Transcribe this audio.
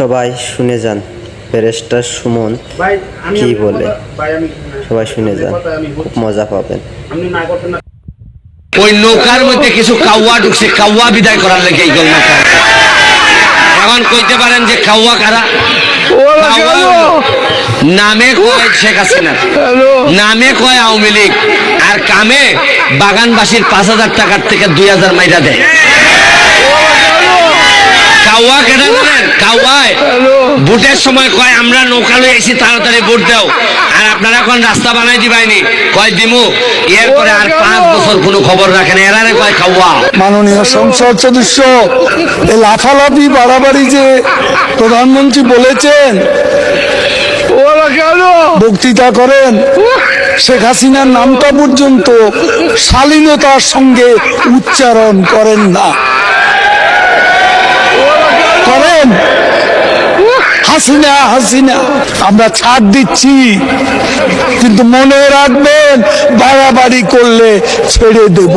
সবাই শুনে যান ব্যারিস্টার সুমন কি বলে, সবাই শুনে যান, খুব মজা পাবেন। ওই নৌকার মধ্যে কিছু কাউয়া ঢুকছে, কাউয়া বিদায় করার লেগে এই গল্প। এখন কইতে পারেন যে কাউয়া কারা? নামে কয় শেখ হাসিনা, নামে কয় আওয়ামী লীগ, আর কামে বাগানবাসীর 5,000 টাকার থেকে 2,000 মাইরা দেয়। কাউয়া কেটে জানেন? কাউয়ায় ভোটের সময় কয় আমরা নৌকা লয়ে এসে তাড়াতাড়ি ভোট দাও, আর আপনারা এখন রাস্তা বানাই দিবাইনি, কয় দিমু, এরপরে আর 5 বছর কোনো খবর রাখেন, এরারে কয় কাউয়া। মাননীয় সংসদ সদস্য এই লাফালাফি বাড়াবাড়ি যে প্রধানমন্ত্রী বলেছেন, বক্তৃতা করেন, শেখ হাসিনার নামটা পর্যন্ত শালীনতার সঙ্গে উচ্চারণ করেন না, করেন হাসিনা হাসিনা। আমরা ছাড় দিচ্ছি, কিন্তু মনে রাখবেন বাড়াবাড়ি করলে ছেড়ে দেব।